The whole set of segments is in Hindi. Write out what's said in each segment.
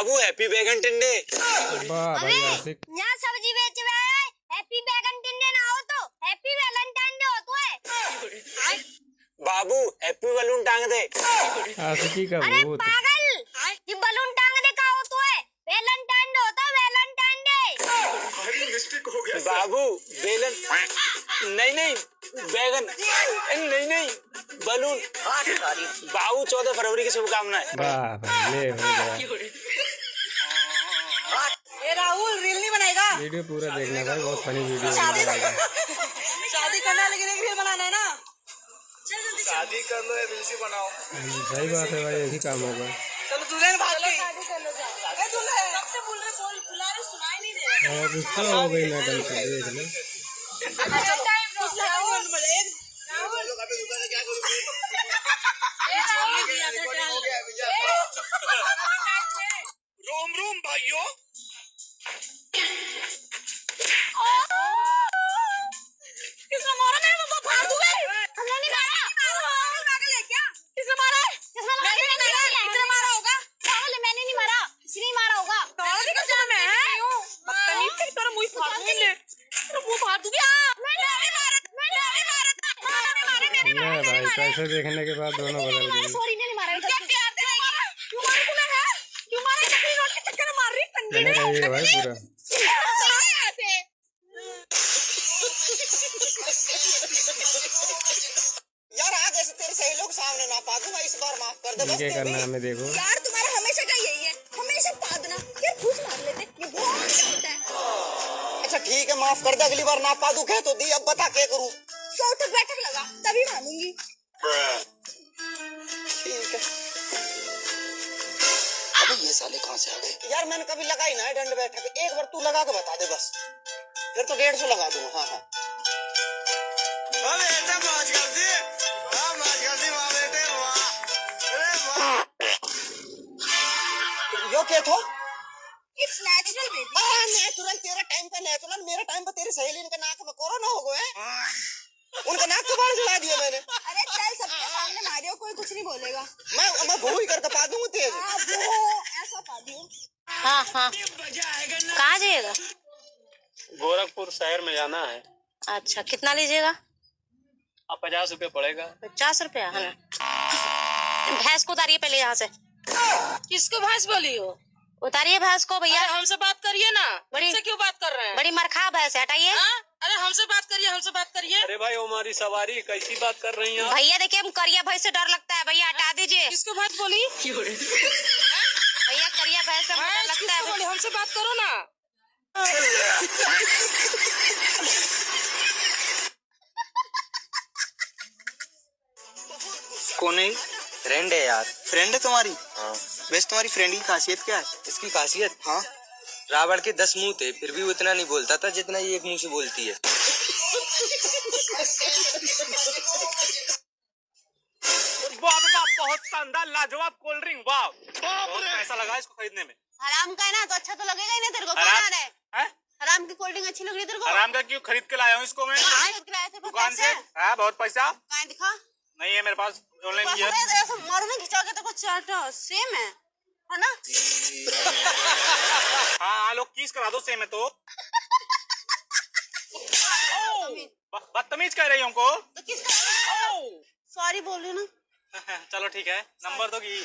बाबू हैप्पी बैगन टिंडे। वाह भाई आशिक। यहाँ सब्जी बेच रहा है, हैप्पी बैगन टिंडे ना हो तो हैप्पी वैलेंटाइन डे हो तो है। बाबू हैप्पी बलून टांग दे। आशिकी का अरे भूत। पागल, ये बलून टांग दे का हो तो है वैलेंटाइन डे होता है, वैलेंटाइन डे। मिस्टेक हो गया बाबू। बेलन नहीं नहीं, बैगन नहीं नहीं, बलून। बाबू 14 फरवरी की शुभकामनाएं। वाह भाई ले हो गया। ये राहुल रील नहीं बनाएगा। वीडियो पूरा देखना भाई, बहुत फनी वीडियो है। शादी करना है लेकिन एक रील बनाना है ना। शादी कर लो या रील्स बनाओ। सही बात है भाई, यही काम होगा। चलो दुल्हन भाग गई। शादी कर लो जाओ। ए दुल्हन कब से बोल रहे, बुला रहे, सुनाई नहीं दे रहा। हाँ गुस्सा हो गई मैडम तो देख लो। रोम रोम भाइयों। किसने मारा? मेरे को फाड़ दूंगा। हमने नहीं मारा। पागल है क्या? किसने मारा? मैंने नहीं मारा। किसने मारा होगा? पागल है, मैंने नहीं मारा। किसी ने मारा होगा। तुम्हारा क्या काम है? बदतमीज से तेरा मुंह फाड़ दूंगी। तेरा मुंह फाड़ दूंगी। मैंने नहीं मारा। मैंने नहीं मारा। मैंने मारा। नहीं भाई, पैसे देखने के बाद दोनों बदल गए। सॉरी, नहीं मारा। क्या प्यार दिलाएगी? क्यों मारा तूने है? क्यों मारा? नकली नोट के चक्कर में मार रही है। मैंने कहा ये भाई पूरा। यार आज ऐसे तेरे सही लोग सामने ना पा दूंगा, इस बार माफ कर दे बस। क्या करना है हमें देखो। यार तुम्हारा हमेशा का यही है, हमेशा पादना। यार घूस मार लेते, ये बहुत अच्छा होता है। अच्छा ठीक है, माफ कर दे, अगली बार ना पा दूं कह तो दी, अब बता क्या करूं। 100 तक बैठक लगा तभी मानूंगी। ठीक है। अबे ये साले कहाँ से आ गए? यार मैंने कभी लगाई ना है दंड बैठक, एक बार तू लगा के बता दे बस, फिर तो 150 लगा दूंगा। हाँ हाँ बेटा मौज कर दी। हाँ मौज कर दी वाह बेटे वाह। अरे वाह। यो क्या था? It's natural baby. नेचुरल तेरा टाइम पे नेचुरल, मेरा टाइम पे तेरी सहेली के नाक में कोरोना हो गए। उनका नाक तो बाहर जला दिया मैंने। अरे चल, सबके सामने मारियो, कोई कुछ नहीं बोलेगा। मैं भू ही करके पा दूंगा तेज। हाँ वो ऐसा पा दियो। हाँ हाँ, कहाँ जाइएगा? गोरखपुर शहर में जाना है। अच्छा, कितना लीजिएगा? अब 50 रुपये पड़ेगा। 50 रुपया है ना। भैंस को उतारिए पहले यहाँ से। किसको भैंस बोली हो? उतारिए भैंस को भैया। हमसे बात करिए ना। बड़ी- हमसे क्यों बात कर रहे हैं? बड़ी मरखा भैंस है, हटाइए। अरे हमसे बात करिए, हमसे बात करिए। अरे भाई हमारी सवारी कैसी बात कर रही हैं आप? भैया देखिए, हम करिया भैंस से डर लगता है, भैया हटा दीजिए। किसको बात बोली? भैया करिया भैंस से हमको डर लगता किसको बोली? है। हमसे बात करो ना। कौन है? फ्रेंड है यार। फ्रेंड है तुम्हारी? हाँ। वैसे तुम्हारी फ्रेंड की खासियत क्या है? इसकी खासियत? हाँ। रावण के 10 मुंह थे, फिर भी वो इतना नहीं बोलता था जितना ये एक मुंह से बोलती है। वाह बहुत शानदार लाजवाब कोल्ड ड्रिंक। वाह बहुत पैसा लगा इसको खरीदने में। हराम का है ना तो अच्छा तो लगेगा ही ना तेरे को। कौन हराम- आ रहा है? हैं? हराम की कोल्ड ड्रिंक अच्छी लग रही है तेरे को? आराम का क्यों खरीद के लाया हूँ इसको मैं दुकान से। हाँ बहुत पैसा कहाँ दिखा? नहीं है मेरे पास, ऑनलाइन बस किया। ऐसा मारो ना, खिंचा के तेरे को चाट सेम है ना? हाँ लोग किस करा दो सेम है तो। बदतमीज कह रही हमको। तो किसका? सॉरी बोल रही ना। चलो ठीक है, नंबर दो की।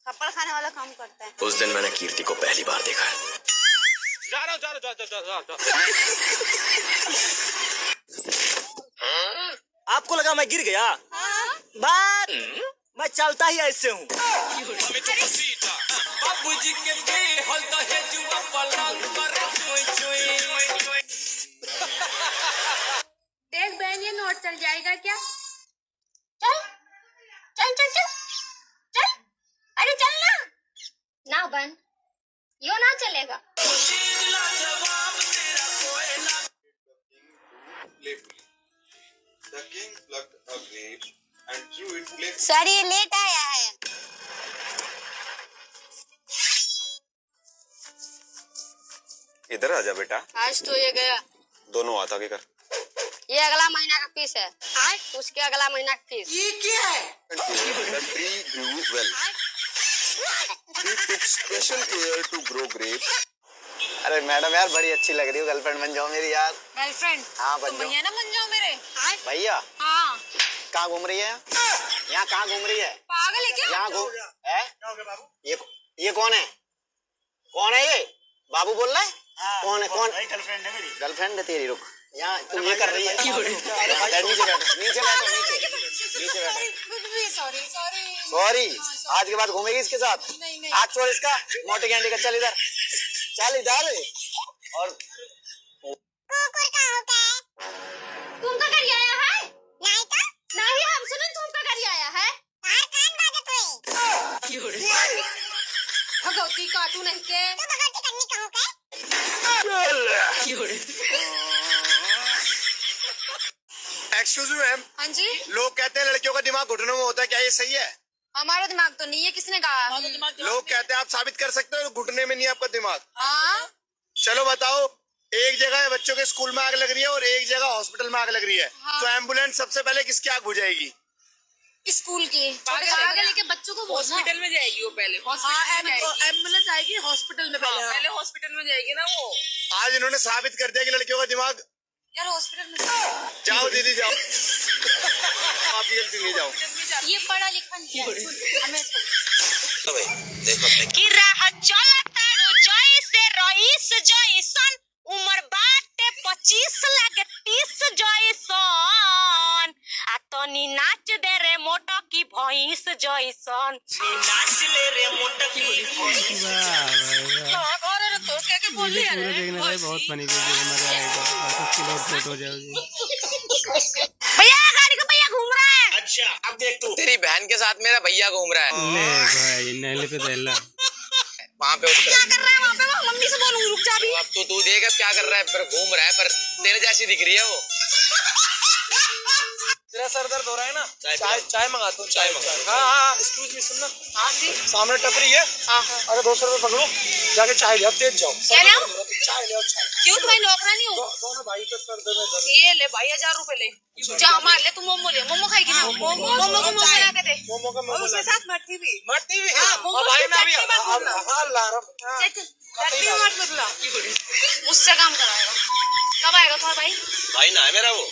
थप्पड़ खाने वाला काम करता है। उस दिन मैंने कीर्ति को पहली बार देखा है। जा रहा हूँ, जा। आपको लगा मैं गिर गया? बात मैं चलता ही ऐसे हूँ। देख बहन, ये नोट चल जाएगा क्या? चल चल चल चल चल, अरे चल ना बहन, यो ना चलेगा। सर ये लेट आया है। इधर आ जा बेटा। आज तो ये गया। दोनों आता के कर। ये अगला महीना का फीस है। उसके अगला महीना का फीस। ये क्या है? The tree grew well. Special care to grow grapes. अरे मैडम यार बड़ी अच्छी लग रही हो, गर्लफ्रेंड बन जाओ मेरी यार। गर्लफ्रेंड? हाँ बन तुम जाओ। भैया ना बन जाओ मेरे। भैया हाँ। कहाँ घूम रही है यहाँ? कहाँ घूम रही है? पागल है क्या? यहाँ घूम ये कौन है? कौन है ये? बाबू बोल रहा है? कौन है? कौन? गर्लफ्रेंड है मेरी। गर्लफ्रेंड है तेरी। रुक, यहाँ तुम ये कर रही है। नीचे बैठो, नीचे बैठो। सॉरी, आज के बाद घूमेगी इसके साथ? हाथ छोड़ इसका, मोटे कैंडी का। चल इधर, चल इधर। और तुम का घर आया है? नहीं तो नहीं, हम सुने तुम का घर आया है। भगवती काटू नहीं के तो भगवती करनी कहो के। एक्सक्यूज मी मैम, हाँ जी, लोग कहते हैं लड़कियों का दिमाग घुटनों में होता है, क्या ये सही है? हमारा दिमाग तो नहीं है, किसने कहा? लोग कहते हैं, आप साबित कर सकते हो घुटने में नहीं है आपका दिमाग? हाँ। चलो बताओ, एक जगह बच्चों के स्कूल में आग लग रही है और एक जगह हॉस्पिटल में आग लग रही है। हाँ। तो एम्बुलेंस सबसे पहले किसकी आग बुझाएगी? स्कूल की। पागल लेके बच्चों को हॉस्पिटल में जाएगी वो पहले। एम्बुलेंस आएगी हॉस्पिटल में पहले। पहले हॉस्पिटल में जाएगी ना वो। आज इन्होंने साबित कर दिया कि लड़कियों का दिमाग। यार हॉस्पिटल में जाओ दीदी जाओ, आपकी गलती नहीं, जाओ। ये पढ़ा लिखा नहीं है हमें। कि राह चलता जैसे रईस जैसन, उम्र बाटे 25 लागे 30 जैसन। आ तनी नाच दे रे मोटा की भैंस जैसन। नाच ले रे मोटा की भैंस। वाह तो क्या बोल रही है? पूरा देखने का बहुत फनी वीडियो, मजा आएगा। फोटो हो जाएगी। भैया गाड़ी का भैया घूम रहा है। अच्छा अब देख तू, तेरी बहन के साथ मेरा भैया घूम रहा है। ले भाई नहले पे दहला। वहाँ पे क्या कर रहा है वहाँ पे? वो मम्मी से बोलूँ रुक जा भी। अब तो तू देख अब क्या कर रहा है, पर घूम रहा है, पर तेरे जैसी दिख रही है वो। तेरा सर दर्द हो रहा है ना? चाय मंगाता हूँ, चाय मंगा। हाँ, एक्सक्यूज मी, सुनना। हाँ जी। सामने टपरी है। अरे 200 रुपए पकड़ो, जाके चाय ले आओ, तेज जाओ। क्या ले आओ? चाय ले आओ, चाय। क्यों तुम्हारी नौकरानी हो? दोनों भाई के सर दर्द है। ये ले भाई 1000 रुपए ले। जा मार ले, तू मोमो ले। मोमो खाएगी ना? मोमो को मोमो ला के दे। मोमो का मोमो उसके साथ मट्टी भी। मट्टी भी। हाँ, मोमो भाई की मैं भी चटनी मत भूलना। हाँ ला रहा हूँ। चल चटनी मत बदला। मुझसे काम कराएगा। कब आएगा तुम्हारा भाई? भाई ना है मेरा वो।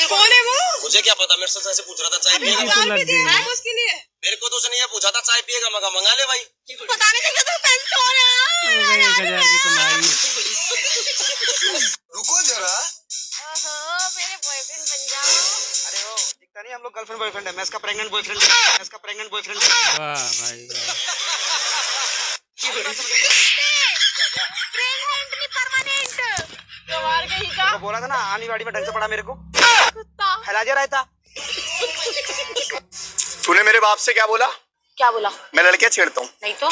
कौन है वो? मुझे क्या पता, मेरे से ऐसे पूछ रहा था चाय ये पिएगा। तो लग गई। उसके लिए मेरे को तो उसने ये पूछा था चाय पिएगा, मैं कहा मंगा ले भाई। पता नहीं चलता तो पेन कौन है। हो गई 1000 की कमाई। रुको जरा। ओहो मेरे बॉयफ्रेंड बन जाओ। अरे वो दिखता नहीं, हम लोग गर्लफ्रेंड बॉयफ्रेंड है। मैं इसका प्रेग्नेंट बॉयफ्रेंड है। मैं इसका प्रेग्नेंट बॉयफ्रेंड है। वाह भाई वाह। प्रेग्नेंट नहीं परमानेंट। कमाल के ही का तो बोला था ना, आनी वाड़ी में ढंग से पड़ा मेरे को। कुत्ता। फैला जा रहा था। तूने मेरे बाप से क्या बोला? क्या बोला? मैं लड़कियां छेड़ता हूँ। नहीं तो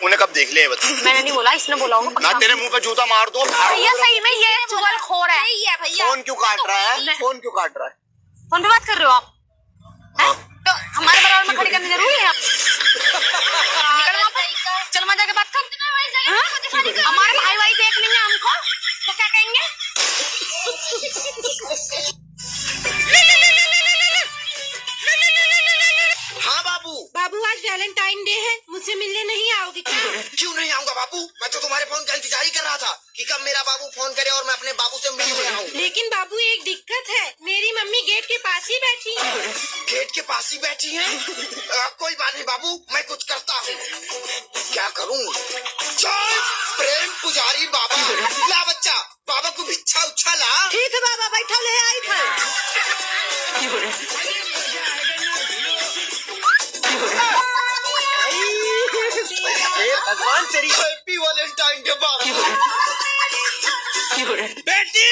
उन्हें कब देख लिया ये बता। मैंने नहीं बोला, इसने बोला होगा। ना तेरे मुंह पे जूता मार दो। भैया सही में ये चुगलखोर है। सही है भैया। फोन क्यों काट रहा है? फोन क्यों काट रहा है? फोन पे बात कर रहे हो आप? हैं? तो हमारे बराबर में खड़ी करनी जरूरी है? निकल वहाँ पे, चल वहाँ जाके बात कर। हाँ? हमारे भाई भाई देख लेंगे हमको तो क्या कहेंगे? हाँ बाबू। बाबू आज वैलेंटाइन डे है, मुझसे मिलने नहीं आओगे क्या? क्यों नहीं आऊंगा बाबू, मैं तो तुम्हारे फोन का इंतजार ही कर रहा था कि कब मेरा बाबू फोन करे और मैं अपने बाबू से मिलने आऊं। लेकिन बाबू एक दिक्कत है, मेरी मम्मी गेट के पास ही बैठी है। गेट के पास ही बैठी है? कोई बात नहीं बाबू, मैं कुछ करता हूँ। क्या करूँ? जय प्रेम पुजारी बाबा। ला बच्चा, बाबा को भिक्षा उच्छा ला। ठीक है बाबा, बैठा ले आई था। भगवान तेरी। हैप्पी वैलेंटाइन डे बाबा। बेटी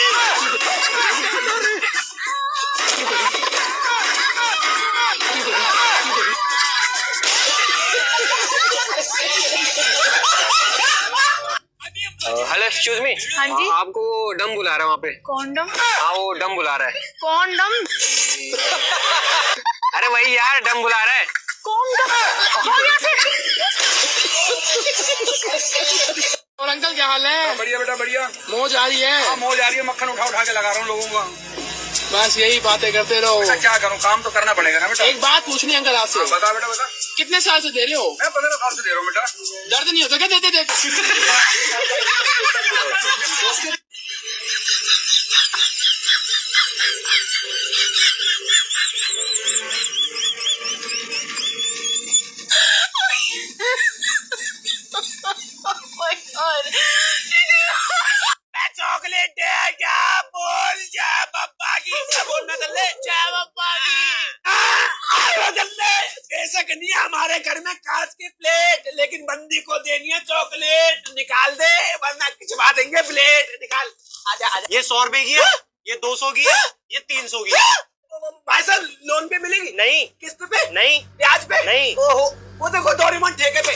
हेलो एक्सक्यूज मी। हाँ जी। आपको डम बुला रहा है वहाँ पे। कौन डम? हाँ वो डम बुला रहा है। कौन डम? अरे वही यार, डम बुला रहा है। कौन डम? और अंकल क्या हाल है? बढ़िया बेटा बढ़िया। मौज आ रही है। मौज आ रही है, मक्खन उठा उठा के लगा रहा हूँ लोगों का। बस यही बातें करते रहो। क्या करूँ, काम तो करना पड़ेगा ना बेटा। एक बात पूछनी है अंकल आपसे। बता बेटा बता। कितने साल से दे रहे हो? मैं 15 साल से दे रहा हूँ बेटा। दर्द नहीं होता क्या देते देते? चॉकलेट दे क्या बोल जा पप्पा की बोलना चले जा पप्पा की बेशक नहीं हमारे घर में कांच की प्लेट, लेकिन बंदी को देनी है चॉकलेट। निकाल दे वरना खिंचवा देंगे प्लेट। निकाल। आजा आजा। ये 100 रुपए की है, ये 200 की है, ये 300 की है। भाई साहब लोन पे मिलेगी? नहीं। किस्त पे? नहीं। ब्याज पे? नहीं। ओहो वो देखो डोरेमोन ठेके पे।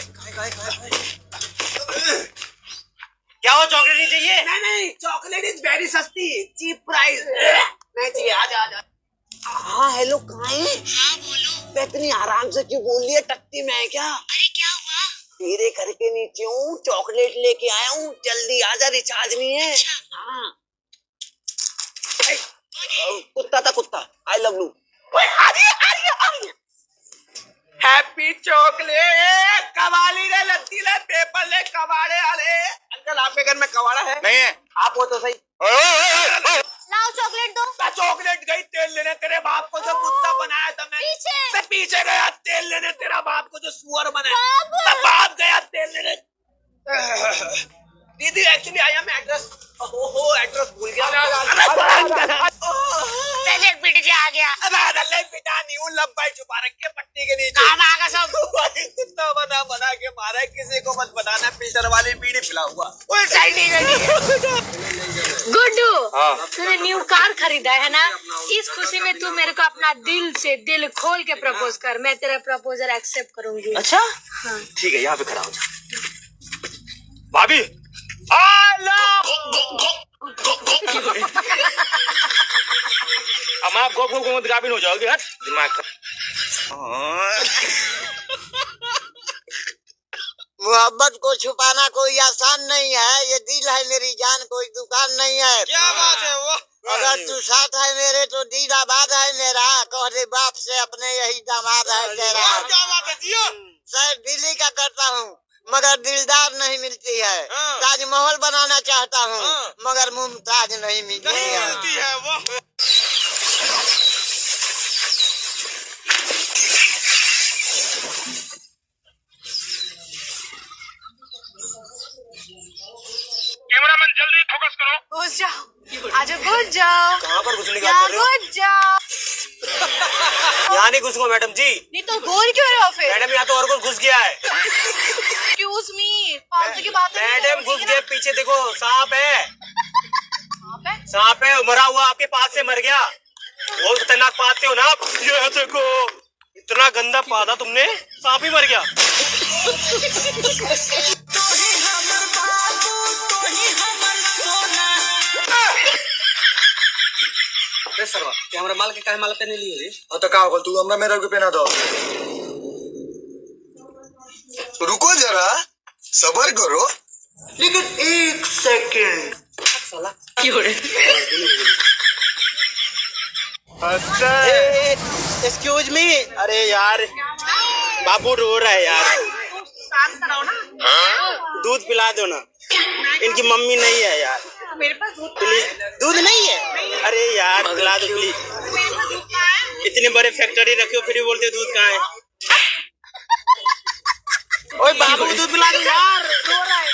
क्या हो, चॉकलेट नहीं चाहिए? नहीं चॉकलेट इज वेरी सस्ती, चीप प्राइस। नहीं चाहिए। आजा आजा। हाँ हेलो कहाँ है? हाँ बोलो। मैं इतनी आराम से क्यों बोल रही है? टट्टी में है क्या? अरे क्या हुआ? तेरे घर के नीचे हूँ, चॉकलेट लेके आया हूँ, जल्दी आजा, रिचार्ज नहीं है। हाँ कुत्ता था कुत्ता। I love you. Happy chocolate qawwali रे लत्ती ले पेपर ले कवाड़े वाले। अंकल आपके घर में कवाड़ा है? नहीं है। आप हो तो सही। लाओ चॉकलेट दो। मैं चॉकलेट गई तेल लेने तेरे बाप को जो कुत्ता बनाया था। मैं पीछे गया तेल लेने तेरा बाप को जो सुअर बनाया। मैं बाप गया तेल लेने। दीदी एक्चुअली आई एम एड्रेस। ओहो एड्रेस भूल गया। पहले एक पीटी आ गया। अरे पिता नहीं हूँ, लंबाई छुपा रखी है पट्टी के नीचे। काम आगा सब। कुत्ता बना के मारा है, किसी को मत बताना। फिल्टर वाली बीड़ी पिला हुआ। गुड्डू तूने न्यू कार खरीदा है ना, इस खुशी में तू मेरे को अपना दिल से दिल खोल के प्रपोज कर। मैं तेरा प्रपोजल एक्सेप्ट करूंगी। अच्छा हाँ। ठीक है, यहाँ पे खड़ा हो जा। भाभी अब आप गोप मत गाभिन हो जाओगे। हट दिमाग का। मोहब्बत को छुपाना कोई आसान नहीं है। ये दिल है मेरी जान, कोई दुकान नहीं है। क्या बात है वो? अगर तू साथ है मेरे तो दिल आबाद है मेरा। कह दे बाप से अपने यही दामाद है तेरा। क्या बात है जियो? सर दिल्ली का करता हूँ मगर दिलदार नहीं मिलती है। ताजमहल बनाना चाहता हूँ मगर मुमताज नहीं मिलती है वो। कैमरामैन जल्दी फोकस करो। घुस जाओ, आजा घुस जाओ। कहाँ पर घुसने की बात कर रहे हो? घुस जाओ। यहाँ नहीं घुसूंगा मैडम जी। नहीं तो बोल क्यों रहे हो फिर? मैडम यहाँ तो और कुछ घुस गया है। एक्सक्यूज मी, फालतू की बात मैडम घुस गया, पीछे देखो सांप है। सांप है मरा हुआ, आपके पास से मर गया। बहुत खतरनाक पाते हो ना आप। ये देखो इतना गंदा पादा तुमने, सांप ही मर गया। सरवा क्या हमारा माल के काहे माल पहने लिए रे? तो क्या होगा, तू हमरा मेरा को पहना दो। रुको जरा, सबर करो। लेकिन एक सेकंड। Excuse me. अरे यार बाबू रो रहा है यार, शांत कराओ ना। दूध पिला दो ना। इनकी मम्मी नहीं है यार। मेरे पास दूध दूध नहीं है? अरे यार पिला दो प्लीज। इतने बड़े फैक्ट्री रखे हो फिर भी बोलते दूध कहाँ है? ओए बाबू दूध पिला दो यार, रो रहा है।